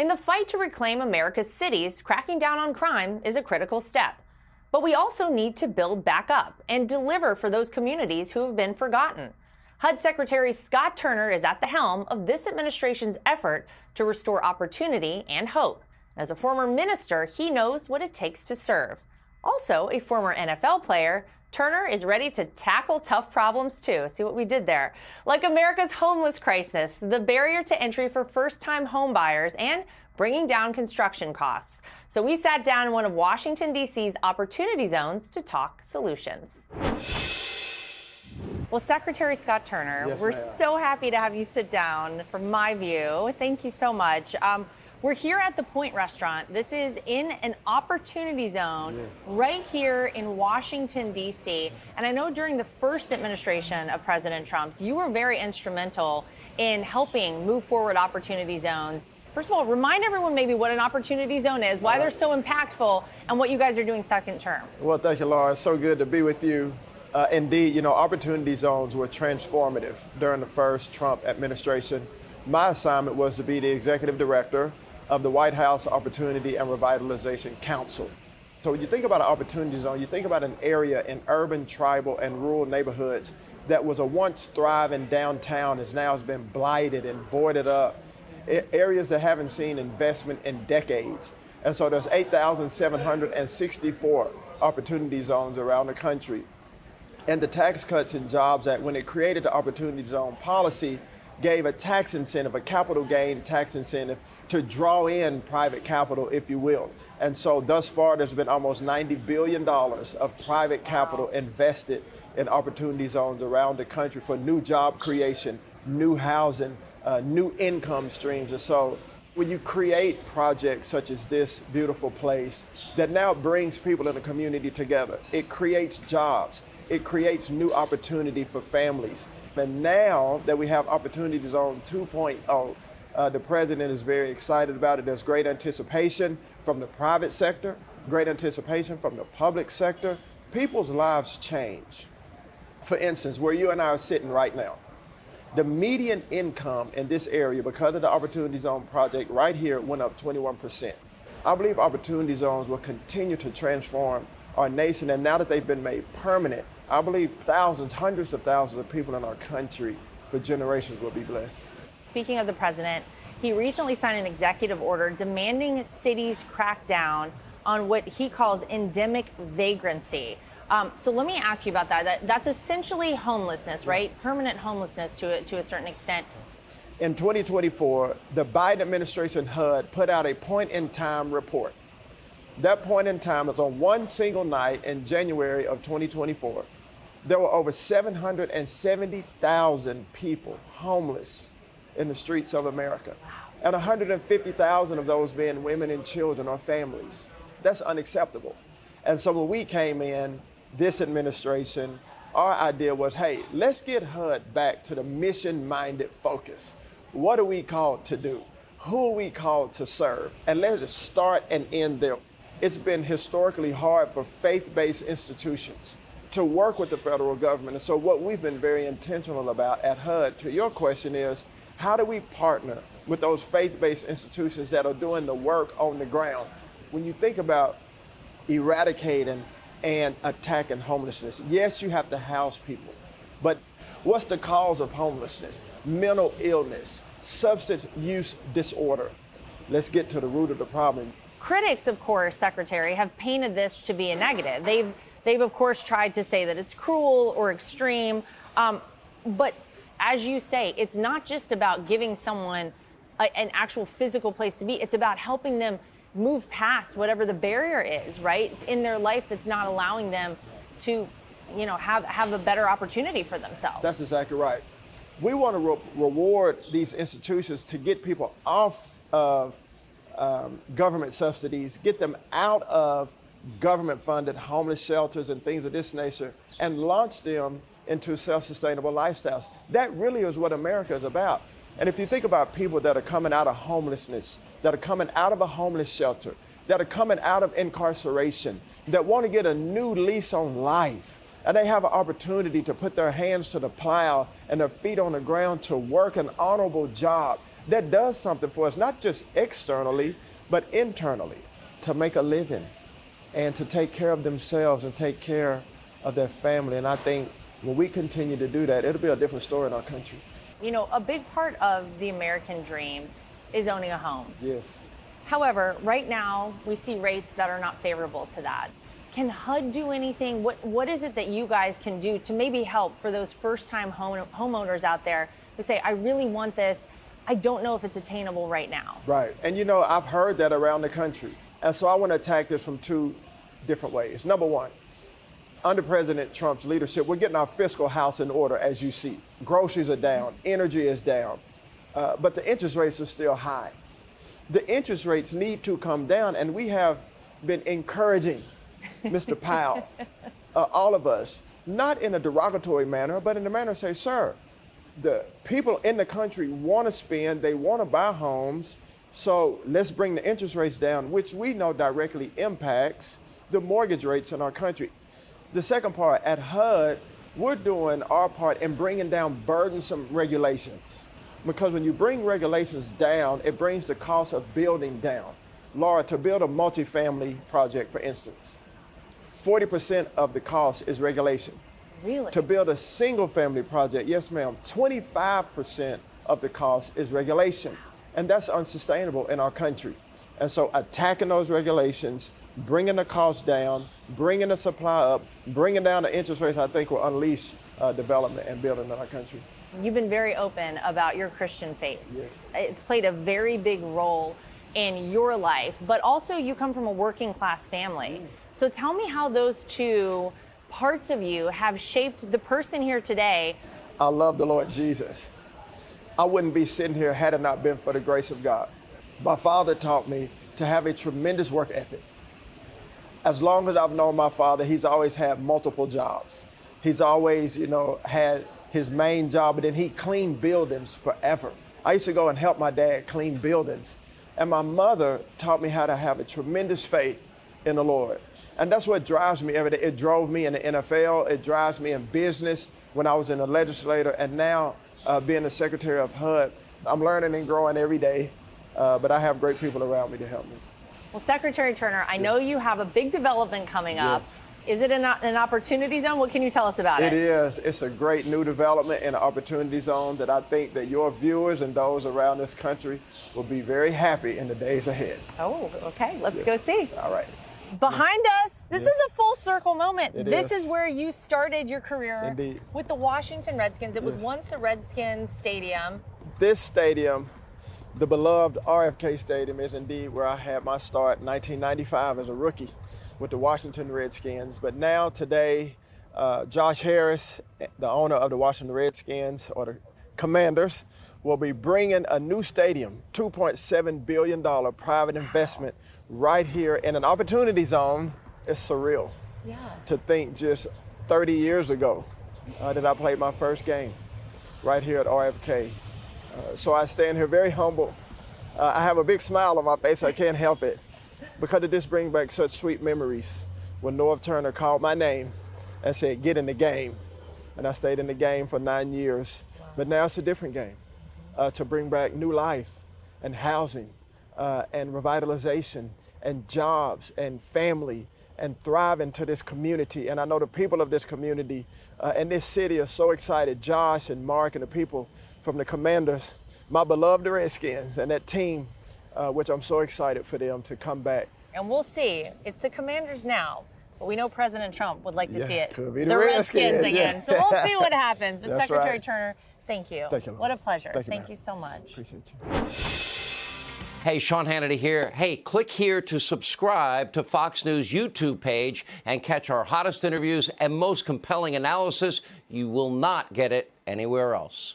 In the fight to reclaim America's cities, cracking down on crime is a critical step. But we also need to build back up and deliver for those communities who have been forgotten. HUD Secretary Scott Turner is at the helm of this administration's effort to restore opportunity and hope. As a former minister, he knows what it takes to serve. Also, a former NFL player, Turner is ready to tackle tough problems too. See what we did there? Like America's homeless crisis, the barrier to entry for first-time home buyers, and bringing down construction costs. So we sat down in one of Washington, D.C.'s opportunity zones to talk solutions. Well, Secretary Scott Turner, Yes, we're ma'am. so happy to have you sit down from my view. Thank you so much. We're here at the Point Restaurant. This is in an opportunity zone right here in Washington, D.C. And I know during the first administration of President Trump's, you were very instrumental in helping move forward opportunity zones. First of all, remind everyone maybe what an opportunity zone is, why they're so impactful, and what you guys are doing second term. Well, thank you, Laura. It's so good to be with you. Indeed, you know, opportunity zones were transformative during the first Trump administration. My assignment was to be the executive director of the White House Opportunity and Revitalization Council. So when you think about an opportunity zone, you think about an area in urban, tribal, and rural neighborhoods that was a once thriving downtown has now been blighted and boarded up. Areas that haven't seen investment in decades. And so there's 8,764 opportunity zones around the country. And the Tax Cuts and Jobs Act, when it created the opportunity zone policy, gave a tax incentive, a capital gain tax incentive to draw in private capital, if you will. And so thus far, there's been almost $90 billion of private capital invested in opportunity zones around the country for new job creation, new housing, new income streams. And so when you create projects such as this beautiful place that now brings people in the community together, it creates jobs, it creates new opportunity for families. And now that we have Opportunity Zone 2.0, the president is very excited about it. There's great anticipation from the private sector, great anticipation from the public sector. People's lives change. For instance, where you and I are sitting right now, the median income in this area, because of the Opportunity Zone project right here, went up 21%. I believe opportunity zones will continue to transform our nation, and now that they've been made permanent, I believe thousands, hundreds of thousands of people in our country for generations will be blessed. Speaking of the president, he recently signed an executive order demanding cities crack down on what he calls endemic vagrancy. So let me ask you about that. That's essentially homelessness, right? Permanent homelessness to a certain extent. In 2024, the Biden administration HUD put out a point-in-time report. That point in time was on one single night in January of 2024. There were over 770,000 people homeless in the streets of America, and 150,000 of those being women and children or families. That's unacceptable. And so when we came in, this administration, our idea was, hey, let's get HUD back to the mission-minded focus. What are we called to do? Who are we called to serve? And let's just start and end there. It's been historically hard for faith-based institutions to work with the federal government. And so what we've been very intentional about at HUD, to your question, is how do we partner with those faith-based institutions that are doing the work on the ground? When you think about eradicating and attacking homelessness, yes, you have to house people, but what's the cause of homelessness? Mental illness, substance use disorder. Let's get to the root of the problem. Critics, of course, Secretary, have painted this to be a negative. They've of course tried to say that it's cruel or extreme. But as you say, it's not just about giving someone an actual physical place to be. It's about helping them move past whatever the barrier is, right, in their life that's not allowing them to, you know, have a better opportunity for themselves. That's exactly right. We want to reward these institutions to get people off of government subsidies, get them out of government-funded homeless shelters and things of this nature, and launch them into self-sustainable lifestyles. That really is what America is about. And if you think about people that are coming out of homelessness, that are coming out of a homeless shelter, that are coming out of incarceration, that want to get a new lease on life, and they have an opportunity to put their hands to the plow and their feet on the ground to work an honorable job, that does something for us, not just externally, but internally, to make a living and to take care of themselves and take care of their family. And I think when we continue to do that, it'll be a different story in our country. You know, a big part of the American dream is owning a home. Yes. However, right now, we see rates that are not favorable to that. Can HUD do anything? What is it that you guys can do to maybe help for those first-time homeowners out there who say, I really want this, I don't know if it's attainable right now? Right. And you know, I've heard that around the country. And so I want to attack this from two different ways. Number one, under President Trump's leadership, we're getting our fiscal house in order, as you see. Groceries are down, energy is down, but the interest rates are still high. The interest rates need to come down, and we have been encouraging Mr. Powell, all of us, not in a derogatory manner, but in a manner to say, sir, the people in the country want to spend, they want to buy homes, so let's bring the interest rates down, which we know directly impacts the mortgage rates in our country. The second part, at HUD, we're doing our part in bringing down burdensome regulations. Because when you bring regulations down, it brings the cost of building down. Laura, to build a multifamily project, for instance, 40% of the cost is regulation. Really? To build a single family project, yes ma'am, 25% of the cost is regulation. And that's unsustainable in our country. And so attacking those regulations, bringing the cost down, bringing the supply up, bringing down the interest rates, I think will unleash development and building in our country. You've been very open about your Christian faith. Yes. It's played a very big role in your life, but also you come from a working class family. So tell me how those two parts of you have shaped the person here today. I love the Lord Jesus. I wouldn't be sitting here had it not been for the grace of God. My father taught me to have a tremendous work ethic. As long as I've known my father, he's always had multiple jobs. He's always, had his main job, but then he cleaned buildings forever. I used to go and help my dad clean buildings. And my mother taught me how to have a tremendous faith in the Lord. And that's what drives me every day. It drove me in the NFL. It drives me in business when I was in the legislature. And now being the secretary of HUD, I'm learning and growing every day. But I have great people around me to help me. Well, Secretary Turner, I know you have a big development coming up. Yes. Is it an opportunity zone? What can you tell us about it? It is. It's a great new development in an opportunity zone that I think that your viewers and those around this country will be very happy in the days ahead. Oh, okay. Let's go see. All right. Behind us, this is a full circle moment. This is where you started your career Indeed. with the Washington Redskins. It was Yes. once the Redskins Stadium. This stadium, the beloved RFK Stadium, is indeed where I had my start in 1995 as a rookie with the Washington Redskins. But now, today, Josh Harris, the owner of the Washington Redskins, or the Commanders, will be bringing a new stadium, $2.7 billion private investment right here in an opportunity zone. It's surreal to think just 30 years ago that I played my first game right here at RFK. So I stand here very humble. I have a big smile on my face, I can't help it, because it just brings back such sweet memories when Norv Turner called my name and said, get in the game. And I stayed in the game for 9 years. But now it's a different game, to bring back new life and housing and revitalization and jobs and family and thriving to this community. And I know the people of this community and this city are so excited. Josh and Mark and the people from the Commanders, my beloved Redskins, and that team, which I'm so excited for them to come back. And we'll see. It's the Commanders now, but we know President Trump would like to see it. Could be the Redskins again. Yeah. So we'll see what happens. But That's Secretary right. Turner, thank you. Thank you, Laura. What a pleasure. Thank you so much. Appreciate you. Hey, Sean Hannity here. Hey, click here to subscribe to Fox News YouTube page and catch our hottest interviews and most compelling analysis. You will not get it anywhere else.